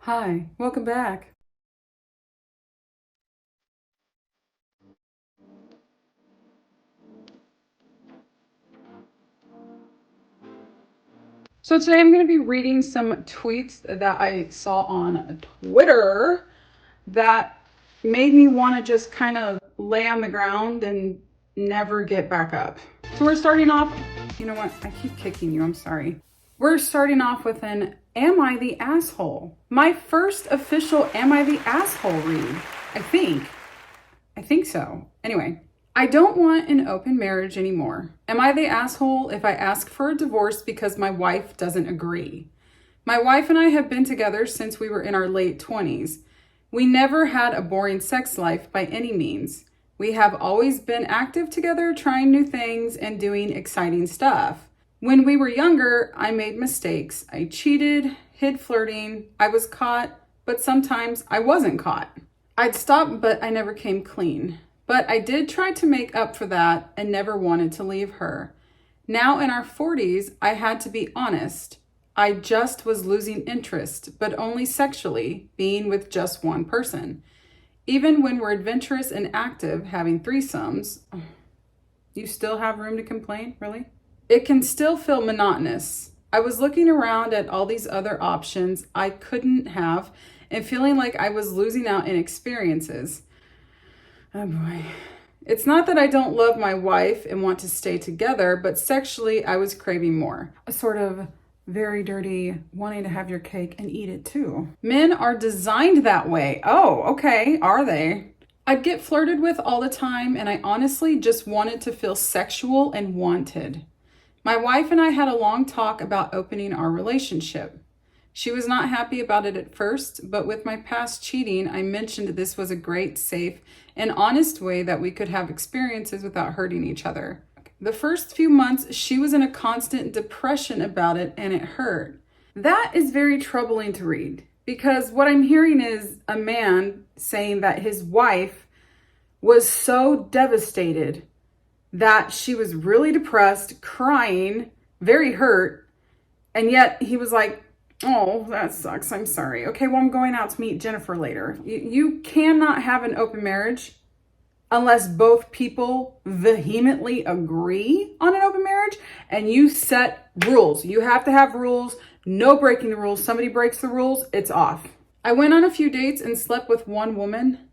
Hi, welcome back. So today I'm going to be reading some tweets that I saw on Twitter that made me want to just kind of lay on the ground and never get back up. So we're starting off, you know what? I keep kicking you. I'm sorry. We're starting off with an Am I the Asshole? My first official Am I the Asshole read. I think. I think so. Anyway, I don't want an open marriage anymore. Am I the asshole if I ask for a divorce because my wife doesn't agree? My wife and I have been together since we were in our late 20s. We never had a boring sex life by any means. We have always been active together, trying new things and doing exciting stuff. When we were younger, I made mistakes. I cheated, hid flirting, I was caught, but sometimes I wasn't caught. I'd stopped, but I never came clean. But I did try to make up for that and never wanted to leave her. Now in our 40s, I had to be honest. I just was losing interest, but only sexually, being with just one person. Even when we're adventurous and active, having threesomes, you still have room to complain, really? It can still feel monotonous. I was looking around at all these other options I couldn't have and feeling like I was losing out in experiences. Oh boy. It's not that I don't love my wife and want to stay together, but sexually I was craving more. A sort of very dirty wanting to have your cake and eat it too. Men are designed that way. Oh, okay. Are they? I'd get flirted with all the time, and I honestly just wanted to feel sexual and wanted. My wife and I had a long talk about opening our relationship. She was not happy about it at first, but with my past cheating, I mentioned this was a great, safe, and honest way that we could have experiences without hurting each other. The first few months, she was in a constant depression about it, and it hurt. That is very troubling to read, because what I'm hearing is a man saying that his wife was so devastated that she was really depressed, crying, very hurt, and yet he was like, oh, that sucks. I'm sorry. Okay, well, I'm going out to meet Jennifer later. You cannot have an open marriage unless both people vehemently agree on an open marriage and you set rules. You have to have rules. No breaking the rules. Somebody breaks the rules, it's off. I went on a few dates and slept with one woman.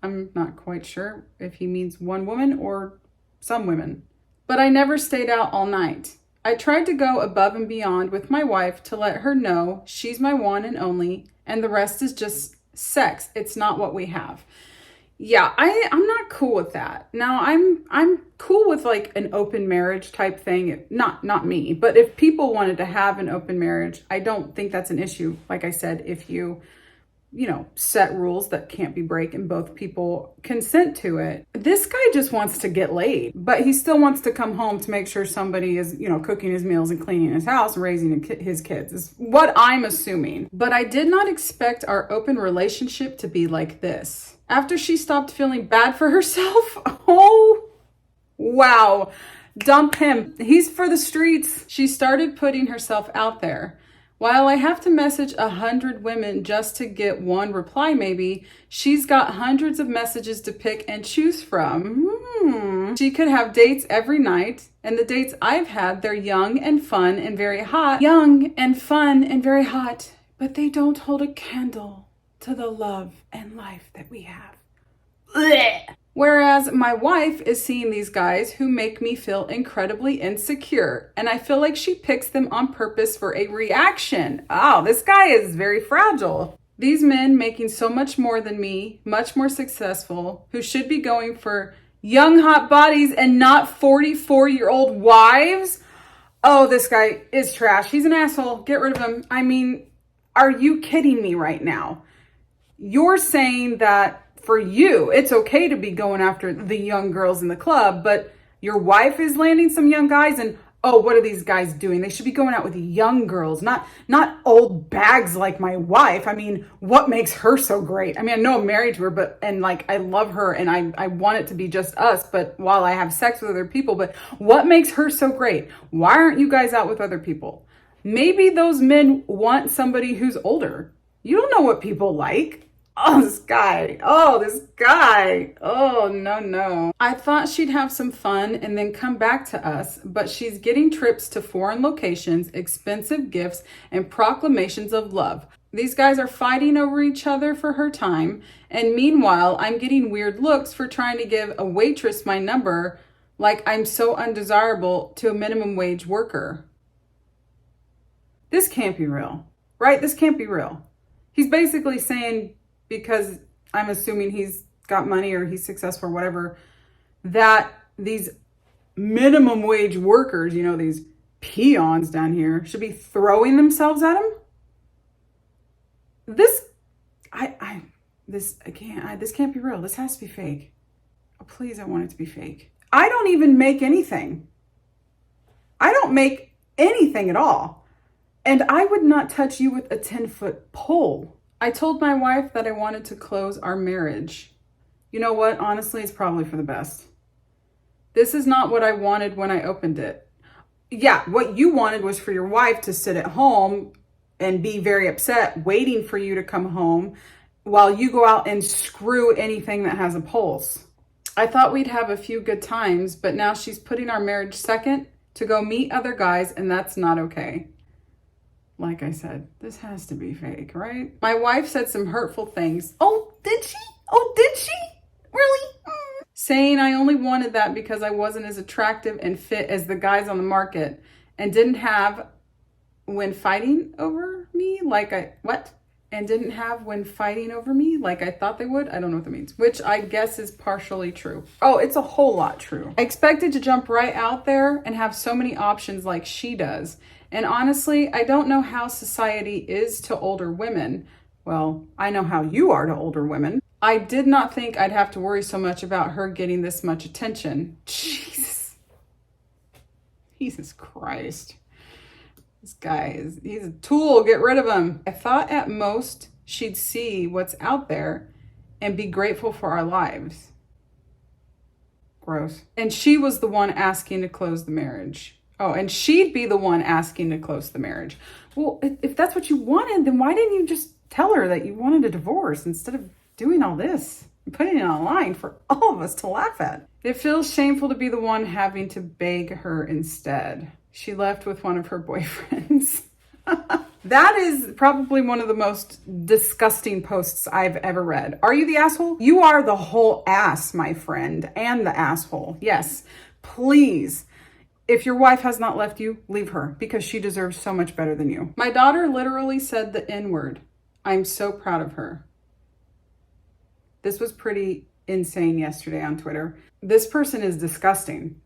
I'm not quite sure if he means one woman or some women. But I never stayed out all night. I tried to go above and beyond with my wife to let her know she's my one and only, and the rest is just sex. It's not what we have. Yeah, I'm not cool with that. Now I'm cool with like an open marriage type thing. Not me, but if people wanted to have an open marriage, I don't think that's an issue. Like I said, if you set rules that can't be broken, both people consent to it. This guy just wants to get laid, but he still wants to come home to make sure somebody is, cooking his meals and cleaning his house and raising his kids, is what I'm assuming. But I did not expect our open relationship to be like this. After she stopped feeling bad for herself, oh, wow, dump him. He's for the streets. She started putting herself out there. While I have to message 100 women just to get one reply maybe, she's got hundreds of messages to pick and choose from. She could have dates every night, and the dates I've had, they're young and fun and very hot. Young and fun and very hot, but they don't hold a candle to the love and life that we have. Blech. Whereas my wife is seeing these guys who make me feel incredibly insecure, and I feel like she picks them on purpose for a reaction. Oh, this guy is very fragile. These men making so much more than me, much more successful, who should be going for young hot bodies and not 44-year-old wives. Oh, this guy is trash. He's an asshole. Get rid of him. I mean, are you kidding me right now? You're saying that for you, it's okay to be going after the young girls in the club, but your wife is landing some young guys, and oh, what are these guys doing? They should be going out with young girls, not old bags like my wife. I mean, what makes her so great? I mean, I know I'm married to her, and I love her, and I want it to be just us, but while I have sex with other people, but what makes her so great? Why aren't you guys out with other people? Maybe those men want somebody who's older. You don't know what people like. Oh, this guy. Oh, this guy. Oh, no, no. I thought she'd have some fun and then come back to us, but she's getting trips to foreign locations, expensive gifts, and proclamations of love. These guys are fighting over each other for her time, and meanwhile, I'm getting weird looks for trying to give a waitress my number like I'm so undesirable to a minimum wage worker. This can't be real, right? This can't be real. He's basically saying, because I'm assuming he's got money or he's successful or whatever, that these minimum wage workers, you know, these peons down here, should be throwing themselves at him. This can't be real. This has to be fake. Oh, please, I want it to be fake. I don't even make anything. I don't make anything at all. And I would not touch you with a 10-foot pole. I told my wife that I wanted to close our marriage. You know what? Honestly, it's probably for the best. This is not what I wanted when I opened it. Yeah, what you wanted was for your wife to sit at home and be very upset, waiting for you to come home while you go out and screw anything that has a pulse. I thought we'd have a few good times, but now she's putting our marriage second to go meet other guys, and that's not okay. Like I said, this has to be fake, right? My wife said some hurtful things. Oh, did she? Oh, did she? Really? Saying I only wanted that because I wasn't as attractive and fit as the guys on the market and didn't have when fighting over me like I thought they would. I don't know what that means, which I guess is partially true. Oh, it's a whole lot true. I expected to jump right out there and have so many options like she does. And honestly, I don't know how society is to older women. Well, I know how you are to older women. I did not think I'd have to worry so much about her getting this much attention. Jesus Christ. This guy he's a tool. Get rid of him. I thought at most she'd see what's out there and be grateful for our lives. Gross. And she was the one asking to close the marriage. Oh, and she'd be the one asking to close the marriage. Well, if that's what you wanted, then why didn't you just tell her that you wanted a divorce instead of doing all this and putting it online for all of us to laugh at? It feels shameful to be the one having to beg her instead. She left with one of her boyfriends. That is probably one of the most disgusting posts I've ever read. Are you the asshole? You are the whole ass, my friend, and the asshole. Yes, please. If your wife has not left you, leave her because she deserves so much better than you. My daughter literally said the N-word. I'm so proud of her. This was pretty insane yesterday on Twitter. This person is disgusting.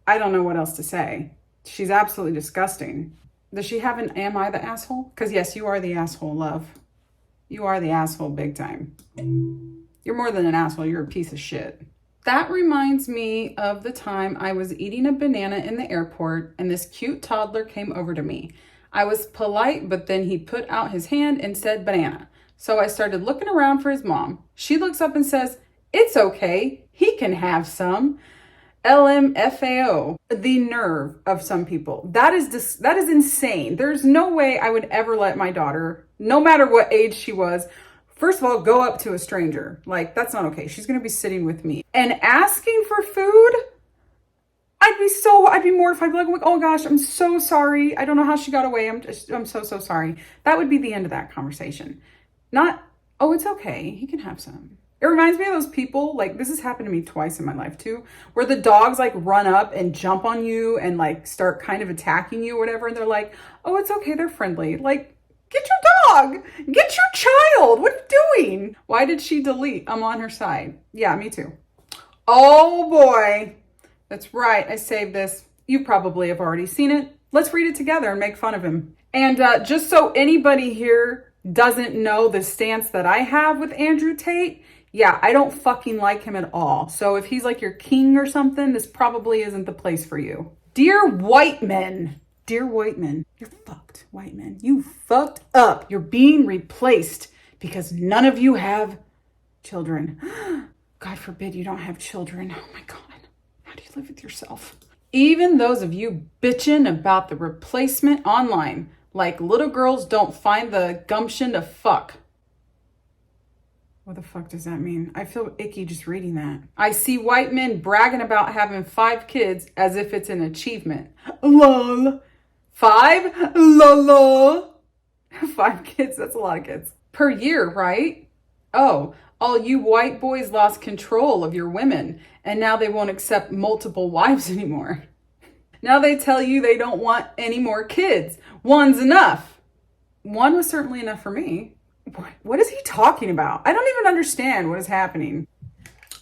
I don't know what else to say. She's absolutely disgusting. Does she have an am I the asshole? Because yes, you are the asshole, love. You are the asshole big time. You're more than an asshole. You're a piece of shit. That reminds me of the time I was eating a banana in the airport and this cute toddler came over to me. I was polite, but then he put out his hand and said banana. So I started looking around for his mom. She looks up and says, "It's okay. He can have some." LMFAO. The nerve of some people. That is insane. There's no way I would ever let my daughter, no matter what age she was, first of all, go up to a stranger. Like, that's not okay. She's going to be sitting with me. And asking for food, I'd be mortified. I'd be like, oh gosh, I'm so sorry. I don't know how she got away. I'm so sorry. That would be the end of that conversation. Not, oh, it's okay. He can have some. It reminds me of those people, like this has happened to me twice in my life too, where the dogs like run up and jump on you and like start kind of attacking you or whatever. And they're like, oh, it's okay. They're friendly. Like, get your dog, get your child. What are you doing? Why did she delete? I'm on her side. Yeah, me too. Oh boy. That's right. I saved this. You probably have already seen it. Let's read it together and make fun of him. And just so anybody here doesn't know the stance that I have with Andrew Tate, yeah, I don't fucking like him at all. So if he's like your king or something, this probably isn't the place for you. Dear white men, you're fucked, white men. You fucked up. You're being replaced because none of you have children. God forbid you don't have children. Oh my God. How do you live with yourself? Even those of you bitching about the replacement online, Like little girls don't find the gumption to fuck. What the fuck does that mean? I feel icky just reading that. I see white men bragging about having 5 kids as if it's an achievement. Lol. 5? Lol. 5 kids, that's a lot of kids. Per year, right? Oh, all you white boys lost control of your women, and now they won't accept multiple wives anymore. Now they tell you they don't want any more kids. 1's enough. 1 was certainly enough for me. What is he talking about? I don't even understand what is happening.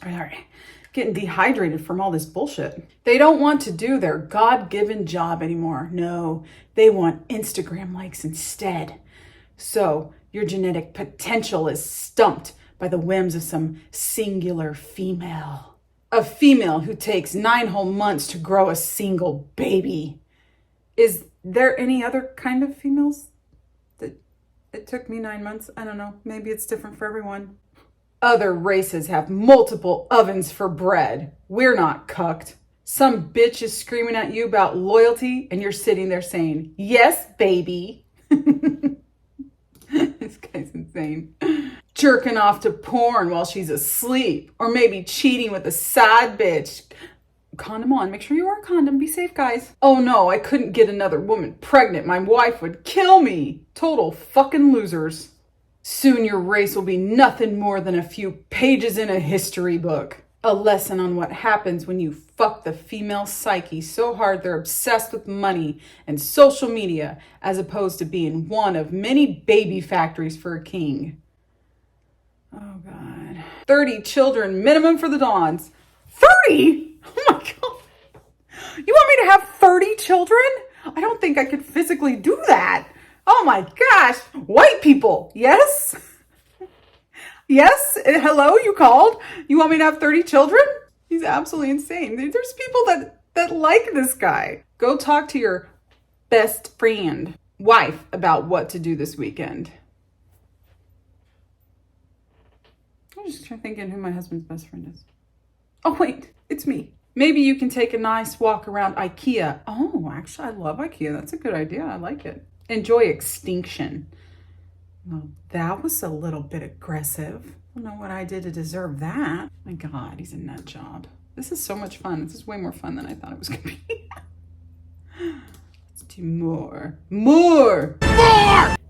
All right, getting dehydrated from all this bullshit. They don't want to do their God-given job anymore. No, they want Instagram likes instead. So your genetic potential is stumped by the whims of some singular female. A female who takes 9 whole months to grow a single baby. Is there any other kind of females? It took me 9 months. I don't know. Maybe it's different for everyone. Other races have multiple ovens for bread. We're not cucked. Some bitch is screaming at you about loyalty and you're sitting there saying, yes, baby. This guy's insane. Jerking off to porn while she's asleep. Or maybe cheating with a side bitch. Condom on. Make sure you wear a condom. Be safe, guys. Oh no, I couldn't get another woman pregnant. My wife would kill me. Total fucking losers. Soon your race will be nothing more than a few pages in a history book. A lesson on what happens when you fuck the female psyche so hard they're obsessed with money and social media as opposed to being one of many baby factories for a king. Oh God. 30 children minimum for the Dons. 30? Oh my God. You want me to have 30 children? I don't think I could physically do that. Oh my gosh. White people. Yes? Yes? Hello, you called? You want me to have 30 children? He's absolutely insane. There's people that like this guy. Go talk to your best friend, wife, about what to do this weekend. I'm just thinking who my husband's best friend is. Oh wait, it's me. Maybe you can take a nice walk around IKEA. Oh, actually, I love IKEA. That's a good idea. I like it. Enjoy extinction. Well, that was a little bit aggressive. I don't know what I did to deserve that. My God, he's a nut job. This is so much fun. This is way more fun than I thought it was going to be. Let's do more. More!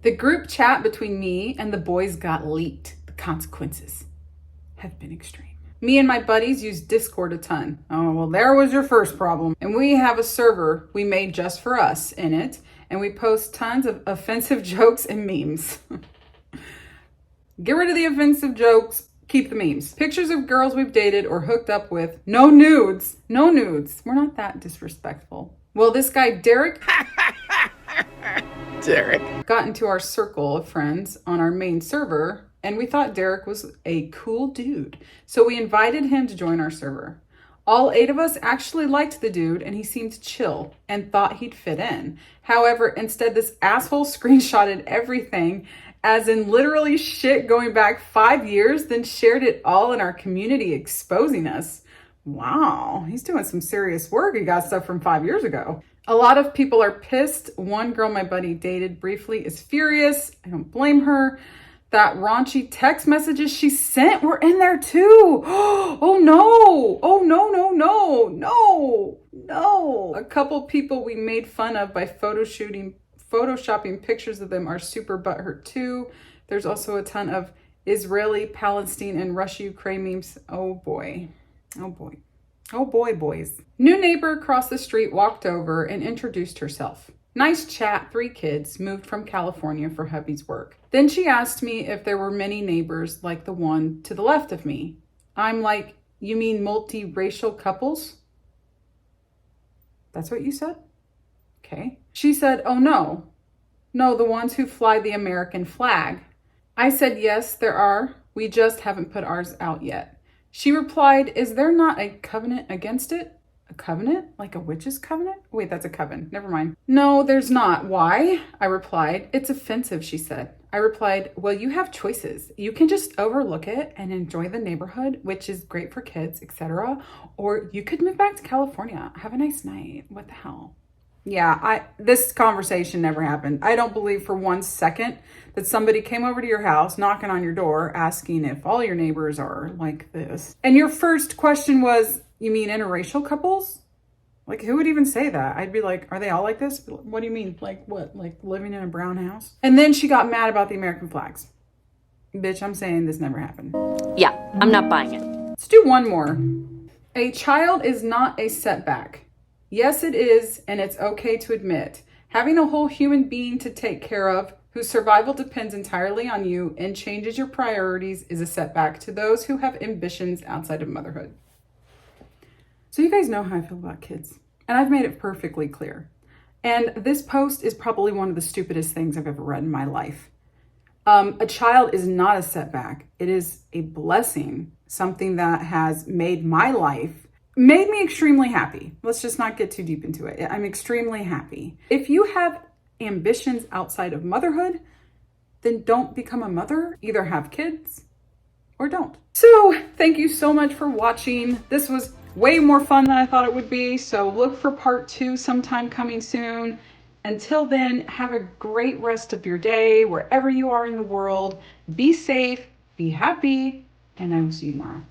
The group chat between me and the boys got leaked. The consequences have been extreme. Me and my buddies use Discord a ton. Oh, well, there was your first problem. And we have a server we made just for us in it. And we post tons of offensive jokes and memes. Get rid of the offensive jokes. Keep the memes. Pictures of girls we've dated or hooked up with. No nudes. No nudes. We're not that disrespectful. Well, this guy, Derek, got into our circle of friends on our main server. And we thought Derek was a cool dude. So we invited him to join our server. All 8 of us actually liked the dude and he seemed chill and thought he'd fit in. However, instead this asshole screenshotted everything, as in literally shit going back 5 years, then shared it all in our community exposing us. Wow, he's doing some serious work. He got stuff from 5 years ago. A lot of people are pissed. One girl my buddy dated briefly is furious. I don't blame her. That raunchy text messages she sent were in there too. Oh no. Oh no, no, no, no, no. A couple people we made fun of by photoshopping pictures of them are super butthurt too. There's also a ton of Israeli, Palestine, and Russia-Ukraine memes. Oh boy. Oh boy. Oh boy, boys. New neighbor across the street walked over and introduced herself. Nice chat, 3 kids, moved from California for hubby's work. Then she asked me if there were many neighbors like the one to the left of me. I'm like, you mean multiracial couples? That's what you said? Okay. She said, oh no. No, the ones who fly the American flag. I said, yes, there are. We just haven't put ours out yet. She replied, is there not a covenant against it? A covenant? Like a witch's covenant? Wait, that's a coven. Never mind. No, there's not. Why? I replied. It's offensive, she said. I replied, well, you have choices. You can just overlook it and enjoy the neighborhood, which is great for kids, etc. Or you could move back to California. Have a nice night. What the hell? Yeah, this conversation never happened. I don't believe for 1 second that somebody came over to your house, knocking on your door, asking if all your neighbors are like this. And your first question was, you mean interracial couples? Like, who would even say that? I'd be like, are they all like this? What do you mean? Like what? Like living in a brown house? And then she got mad about the American flags. Bitch, I'm saying this never happened. Yeah, I'm not buying it. Let's do one more. A child is not a setback. Yes, it is, and it's okay to admit. Having a whole human being to take care of, whose survival depends entirely on you and changes your priorities, is a setback to those who have ambitions outside of motherhood. So you guys know how I feel about kids, and I've made it perfectly clear. And this post is probably one of the stupidest things I've ever read in my life. A child is not a setback. It is a blessing, something that has made me extremely happy. Let's just not get too deep into it. I'm extremely happy. If you have ambitions outside of motherhood, then don't become a mother. Either have kids or don't. So thank you so much for watching. This was way more fun than I thought it would be. So look for part 2 sometime coming soon. Until then, have a great rest of your day, wherever you are in the world. Be safe, be happy, and I will see you tomorrow.